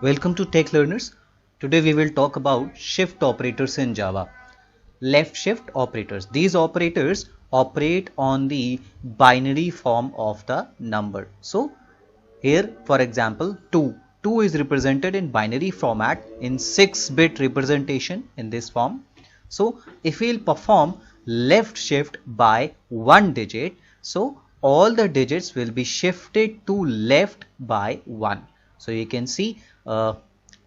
Welcome to Techlearners. Today we will talk about shift operators in Java. Left shift operators. These operators operate on the binary form of the number. So here for example 2. 2 is represented in binary format in 6-bit representation in this form. So if we'll perform left shift by one digit, so all the digits will be shifted to left by 1. So you can see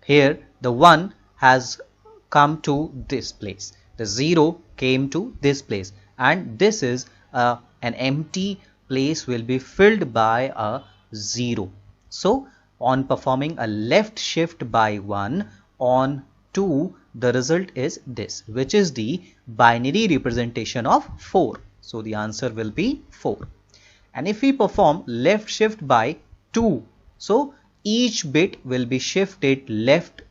here the 1 has come to this place, the 0 came to this place, and this is an empty place will be filled by a 0. So on performing a left shift by 1 on 2, the result is this, which is the binary representation of 4. So the answer will be 4. And if we perform left shift by 2, so each bit will be shifted left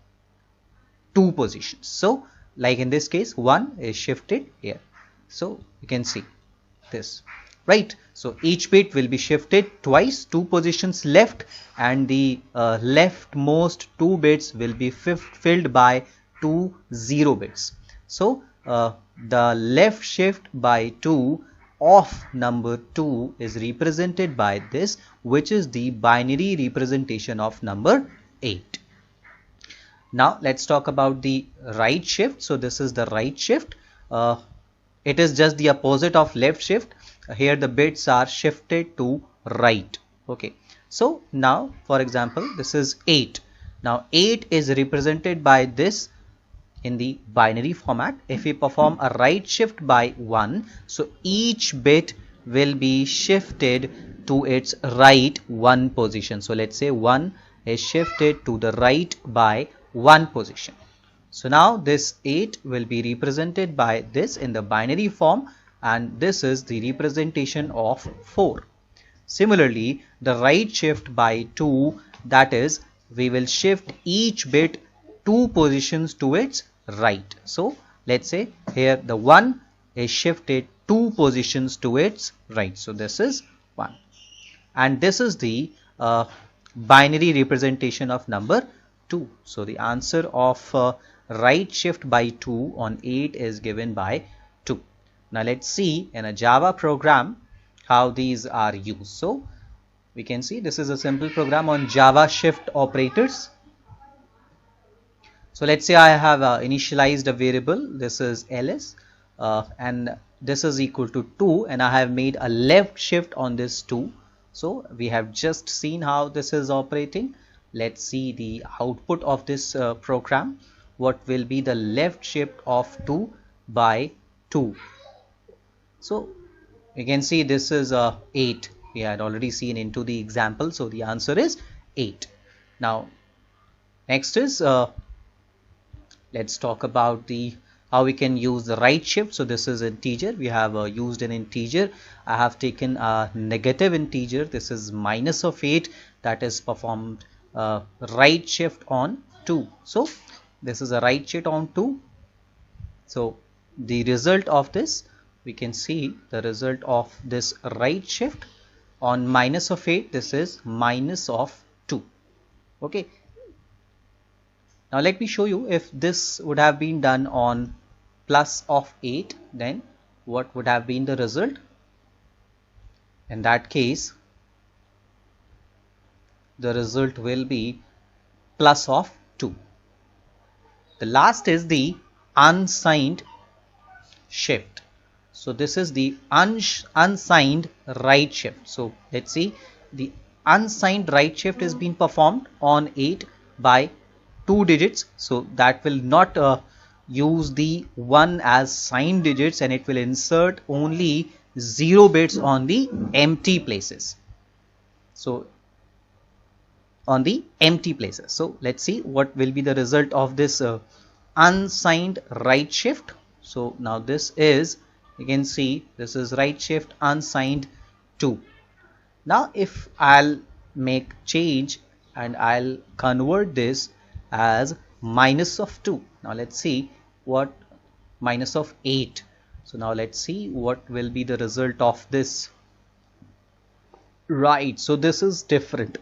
2 positions. So like in this case 1 is shifted here. So you can see this, right? So each bit will be shifted twice, 2 positions left, and the leftmost 2 bits will be filled by 2 0 bits. So the left shift by 2 of number 2 is represented by this, which is the binary representation of number 8. Now let's talk about the right shift. So this is the right shift. It is just the opposite of left shift. Here the bits are shifted to right. Okay. So now for example this is 8. Now 8 is represented by this in the binary format. If we perform a right shift by 1, so each bit will be shifted to its right 1 position. So let's say 1 is shifted to the right by 1 position. So now this 8 will be represented by this in the binary form, and this is the representation of 4. Similarly, the right shift by 2, that is, we will shift each bit 2 positions to its right. So let's say here the 1 is shifted 2 positions to its right. So this is 1, and this is the binary representation of number 2. So the answer of right shift by 2 on 8 is given by 2. Now let's see in a Java program how these are used. So we can see this is a simple program on Java shift operators. So let's say I have initialized a variable, this is ls, and this is equal to 2, and I have made a left shift on this 2. So we have just seen how this is operating. Let's see the output of this program. What will be the left shift of 2 by 2? So you can see this is 8. We had already seen into the example. So the answer is 8. Now next is let's talk about the how we can use the right shift. So this is integer. We have used an integer. I have taken a negative integer. This is minus of 8, that is performed right shift on 2. So this is a right shift on 2. So the result of this, we can see the result of this right shift on minus of 8, this is minus of 2. Okay. Now let me show you, if this would have been done on plus of 8, then what would have been the result? In that case, the result will be plus of 2. The last is the unsigned shift. So this is the unsigned right shift. So let's see, the unsigned right shift is being performed on 8 by 2 digits. So that will not use the 1 as signed digits, and it will insert only 0 bits on the empty places. So on the empty places. So let's see what will be the result of this unsigned right shift. So now this is, you can see this is right shift unsigned 2. Now if I'll make change and I'll convert this as minus of 2. Now let's see what minus of 8. So now let's see what will be the result of this. Right, so this is different.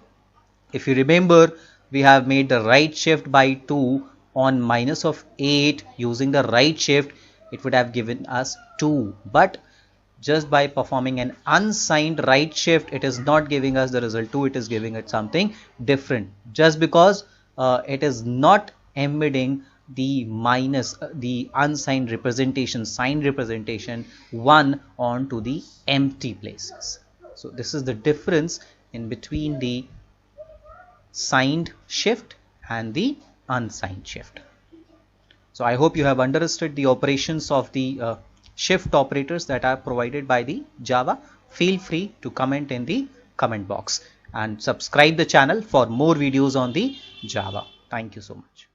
If you remember, we have made the right shift by 2 on minus of 8 using the right shift, it would have given us 2. But just by performing an unsigned right shift, it is not giving us the result 2, it is giving it something different, just because it is not embedding the minus the unsigned representation, signed representation 1 onto the empty places. So this is the difference in between the signed shift and the unsigned shift. So I hope you have understood the operations of the shift operators that are provided by the Java. Feel free to comment in the comment box and subscribe the channel for more videos on the Java. Thank you so much.